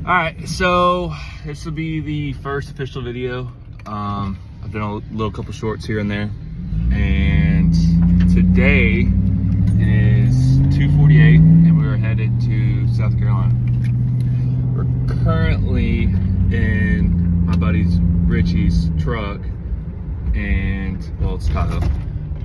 Alright, so this will be the first official video. I've done a little couple shorts here and there. And today is 2:48 and we're headed to South Carolina. We're currently in my buddy Richie's truck, and well, it's Tahoe.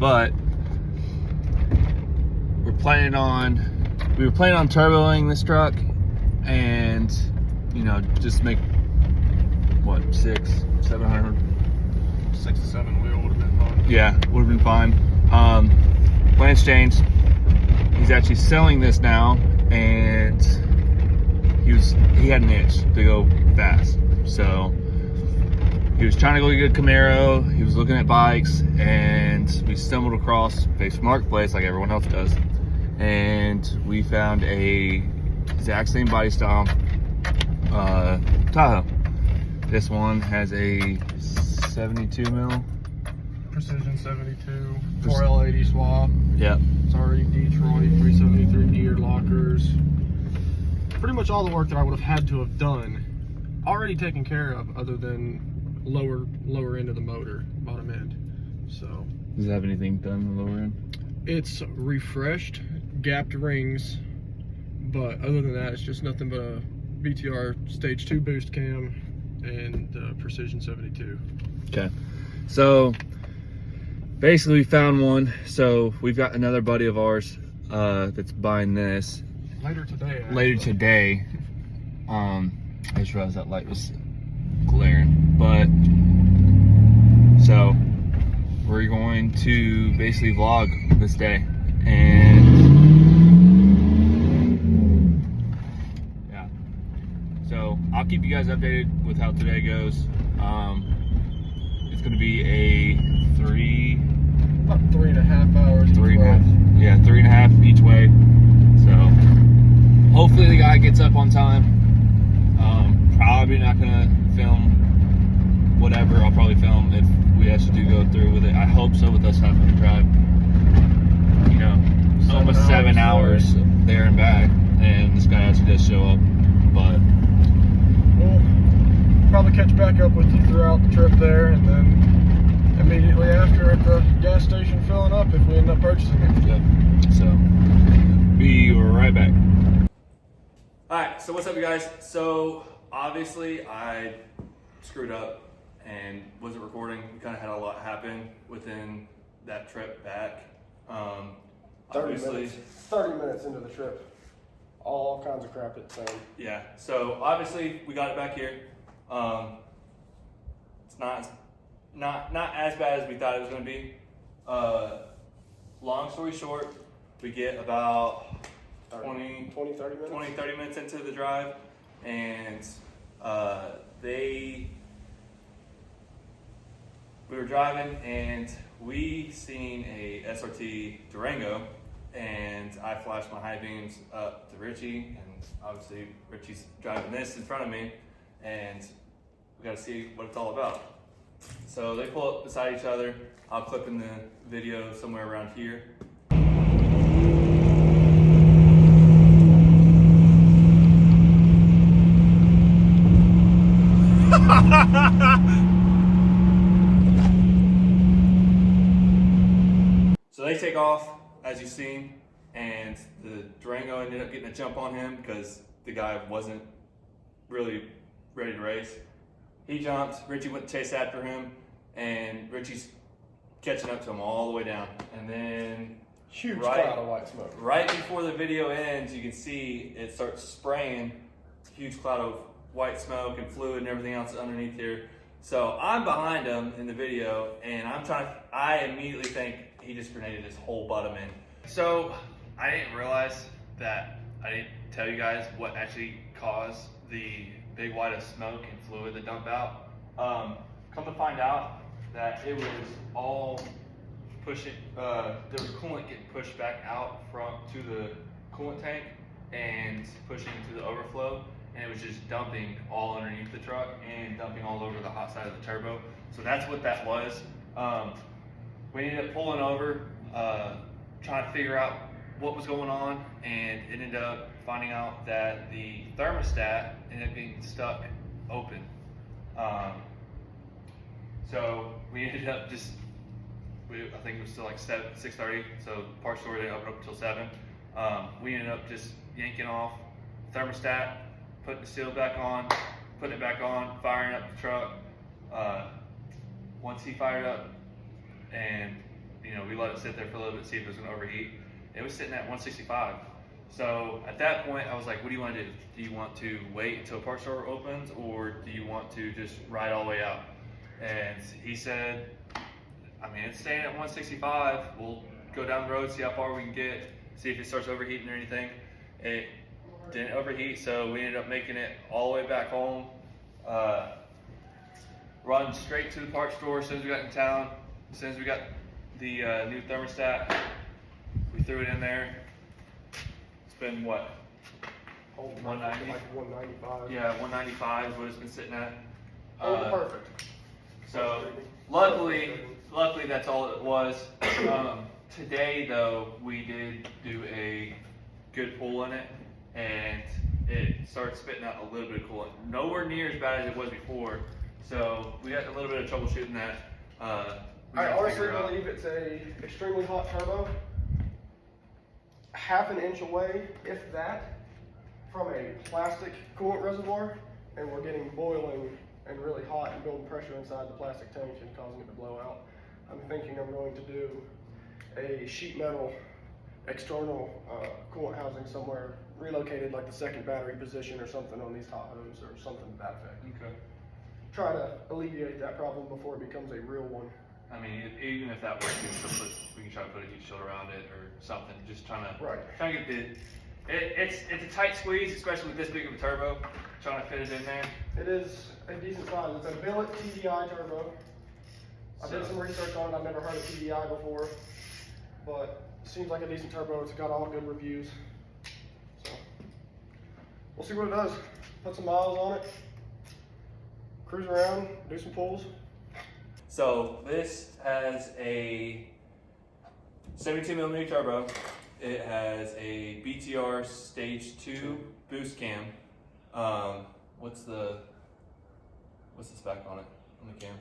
But we were planning on turboing this truck and, you know, just make what, 600-700, 6 to 7 wheel would have been fine. Yeah, would have been fine. Plans changed. He's actually selling this now, and he had an itch to go fast, so he was trying to go get a Camaro. He was looking at bikes, and we stumbled across Facebook Marketplace like everyone else does, and we found a exact same body style Tahoe. This one has a 72 mil Precision 72, 4L80 swap. Yep. It's already Detroit, 373 gear lockers. Pretty much all the work that I would have had to have done already taken care of, other than lower end of the motor, bottom end. So does it have anything done in the lower end? It's refreshed, gapped rings, but other than that, it's just nothing but a BTR stage 2 boost cam and Precision 72. Okay, so basically we found one. So we've got another buddy of ours that's buying this Later today. Actually. Later today. I just realized that light was glaring, but so we're going to basically vlog this day, and yeah, so I'll keep you guys updated with how today goes. It's going to be about 3.5 hours. 3.5, yeah, 3.5 each way. So hopefully the guy gets up on time. Probably not gonna film whatever. I'll probably film if we actually do go through with it. I hope so, with us having to drive, you know, almost 7 hours there and back, and this guy actually does show up. But we'll probably catch back up with you throughout the trip there, and then immediately after at the gas station filling up if we end up purchasing it. Yep. So be right back. Alright, so what's up, you guys? So obviously I screwed up and wasn't recording. We kind of had a lot happen within that trip back. 30 minutes into the trip, all kinds of crap at the same. Yeah, so obviously we got it back here. It's not as bad as we thought it was going to be. Long story short, we get about 20, 30 minutes into the drive, and we were driving, and we seen a SRT Durango, and I flashed my high beams up to Richie, and obviously Richie's driving this in front of me, and we got to see what it's all about. So they pull up beside each other. I'll clip in the video somewhere around here. So they take off, as you've seen, and the Durango ended up getting a jump on him because the guy wasn't really ready to race. He jumped, Richie went to chase after him, and Richie's catching up to him all the way down. And then huge cloud of white smoke. Right before the video ends, you can see it starts spraying, huge cloud of white smoke and fluid and everything else underneath here. So I'm behind him in the video, and I immediately think he just grenaded his whole bottom end. So I didn't realize that I didn't tell you guys what actually caused the big white of smoke and fluid that dumped out. Come to find out that it was all pushing, there was coolant getting pushed back out to the coolant tank and pushing to the overflow, and it was just dumping all underneath the truck and dumping all over the hot side of the turbo. So that's what that was. We ended up pulling over, trying to figure out what was going on, and it ended up finding out that the thermostat ended up being stuck open. So we ended up I think it was still like 6:30, so the parts store didn't open up until 7. We ended up just yanking off thermostat, putting the seal back on, putting it back on, firing up the truck. Once he fired up, and we let it sit there for a little bit, see if it was going to overheat. It was sitting at 165. So at that point, I was like, what do you want to do? Do you want to wait until parts store opens, or do you want to just ride all the way out? And he said, I mean, it's staying at 165. We'll go down the road, see how far we can get, see if it starts overheating or anything. It didn't overheat, so we ended up making it all the way back home. Run straight to the parts store as soon as we got in town. As soon as we got the new thermostat, we threw it in there. It's been what? 190? Like 195. Yeah, 195 is what it's been sitting at. Perfect. So luckily that's all it was. Today though, we did do a good pull in it, and it started spitting out a little bit of coolant. Nowhere near as bad as it was before. So we got a little bit of trouble shooting that. I honestly believe it's a extremely hot turbo. Half an inch away, if that, from a plastic coolant reservoir, and we're getting boiling and really hot and building pressure inside the plastic tank and causing it to blow out. I'm thinking I'm going to do a sheet metal external coolant housing somewhere, relocated like the second battery position or something on these Tahoes or something to that effect. Okay. Try to alleviate that problem before it becomes a real one. I mean, even if that works, we can try to put a heat shield around it or something. Just trying to get it's a tight squeeze, especially with this big of a turbo. Trying to fit it in there. It is a decent size. It's a billet TDI turbo. I did some research on it. I've never heard of TDI before, but it seems like a decent turbo. It's got all good reviews. So we'll see what it does. Put some miles on it. Cruise around, do some pulls. So this has a 72mm turbo. It has a BTR Stage 2 boost cam. What's the spec on it, on the cam?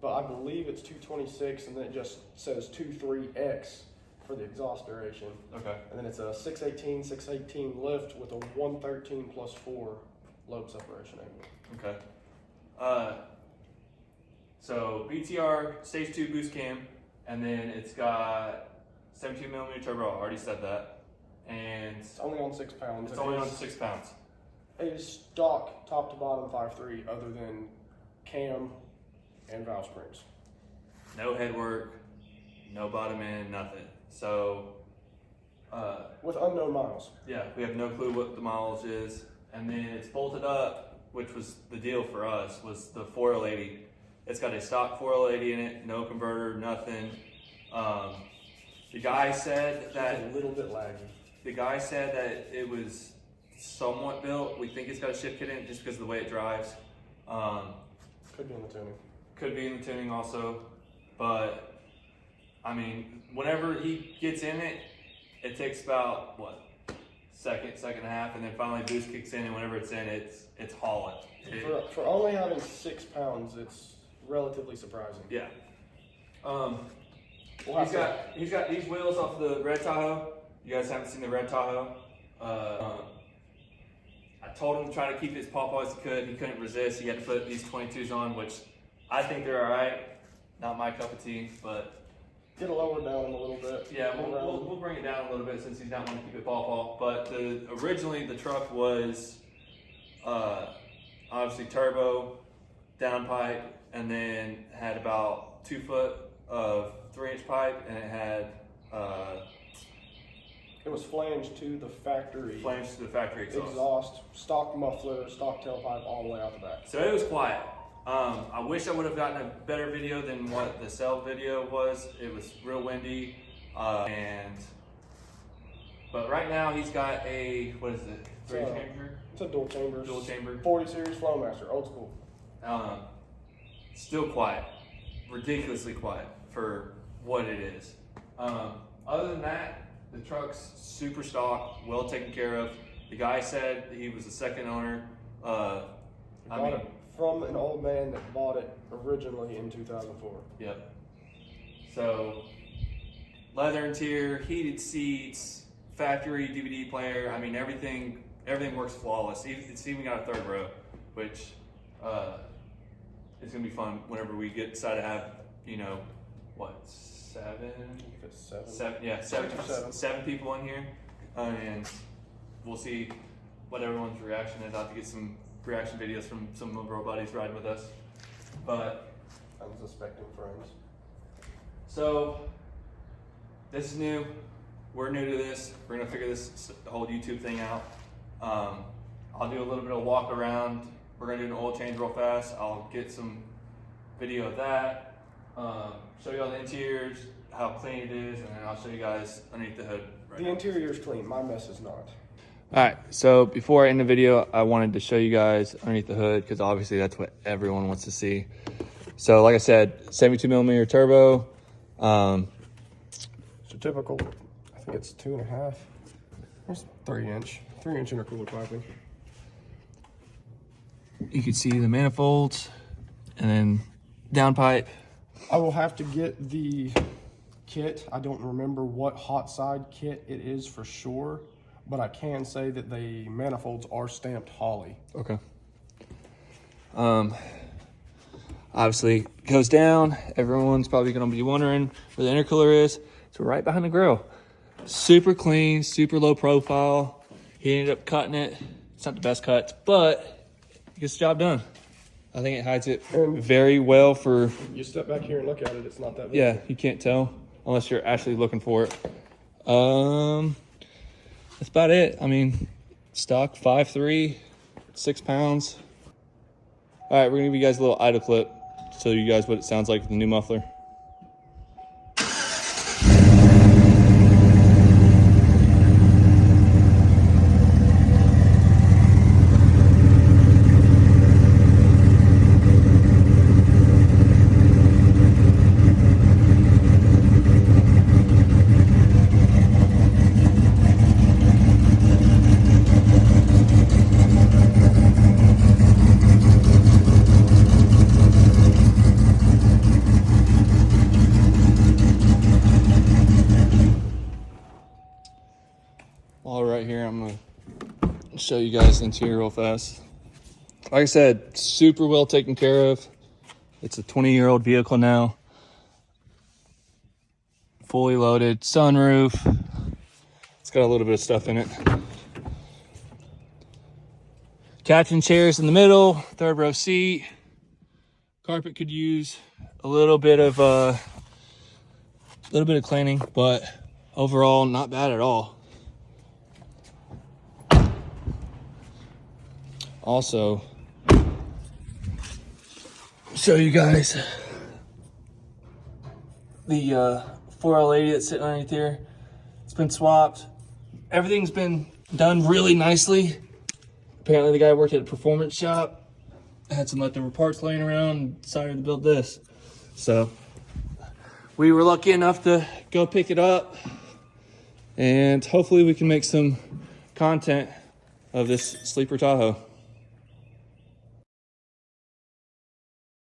But I believe it's 226, and then it just says 23X for the exhaust duration. Okay. And then it's a 618 lift with a 113 plus 4 load separation angle. Okay. So BTR Stage 2 boost cam, and then it's got 72mm turbo. I already said that. And it's only on 6 pounds. It's only on 6 pounds. It is stock top to bottom 5.3, other than cam and valve springs. No head work, no bottom end, nothing. So with unknown miles. Yeah, we have no clue what the mileage is. And then it's bolted up, which was the deal for us, was the 4L80. It's got a stock 4L80 in it, no converter, nothing. The guy said that it's a little bit laggy. The guy said that it was somewhat built. We think it's got a shift kit in it just because of the way it drives. Could be in the tuning. Could be in the tuning also, but I mean, whenever he gets in it, it takes about what, second and a half, and then finally boost kicks in, and whenever it's in, it's hauling. For only having 6 pounds, it's relatively surprising. Yeah. He's got these wheels off the red Tahoe. You guys haven't seen the red Tahoe. I told him to try to keep it as pawpaw as he could. He couldn't resist. He had to put these 22s on, which I think they're all right. Not my cup of tea, but get a lower down a little bit. Yeah, we'll bring it down a little bit since he's not wanting to keep it pawpaw. But originally the truck was obviously turbo, downpipe, and then had about 2 foot of 3-inch pipe, and it had it was flanged to the factory. Exhaust, stock muffler, stock tailpipe, all the way out the back. So it was quiet. I wish I would have gotten a better video than what the cell video was. It was real windy, but right now he's got a, what is it? It's a dual chamber. 40 series Flowmaster, old school. Still quiet, ridiculously quiet for what it is. Other than that, The truck's super stock, well taken care of. The guy said that he was the second owner. I Got it from an old man that bought it originally in 2004. Yep. So, leather interior, heated seats, factory DVD player. I mean, everything works flawless. It's even got a third row, which is gonna be fun whenever we decide to have, you know, what, seven people in here, and we'll see what everyone's reaction is. I'll have to get some reaction videos from some of our buddies riding with us. But Unsuspecting friends. so this is new. We're new to this. We're gonna figure this whole YouTube thing out. I'll do a little bit of walk around. We're gonna do an oil change real fast. I'll get some video of that. Show you all the interiors, how clean it is, and then I'll show you guys underneath the hood. The interior is clean. My mess is not. All right, so before I end the video, I wanted to show you guys underneath the hood because obviously that's what everyone wants to see. So like I said, 72mm turbo. So typical, I think it's 2.5. It's 3-inch intercooler piping. You can see the manifolds and then downpipe. I will have to get the kit. I don't remember what hot side kit it is for sure, but I can say that the manifolds are stamped Holley. Okay. Obviously goes down. Everyone's probably gonna be wondering where the intercooler is. It's right behind the grill. Super clean, super low profile. He ended up cutting it. It's not the best cuts, but it gets the job done. I think it hides it very well for... You step back here and look at it, it's not that big. Yeah, you can't tell unless you're actually looking for it. That's about it. I mean, stock 5'3", 6 pounds. All right, we're gonna give you guys a little idle clip to show you guys what it sounds like with the new muffler. While we're right here, I'm gonna show you guys the interior real fast. Like I said, super well taken care of. It's a 20-year-old vehicle now. Fully loaded, sunroof. It's got a little bit of stuff in it. Captain chairs in the middle, third row seat. Carpet could use a little bit of cleaning, but overall not bad at all. Also, show you guys the 4L80 that's sitting underneath here. It's been swapped. Everything's been done really nicely. Apparently the guy worked at a performance shop, had some leftover parts laying around, and decided to build this. So we were lucky enough to go pick it up, and hopefully we can make some content of this sleeper Tahoe.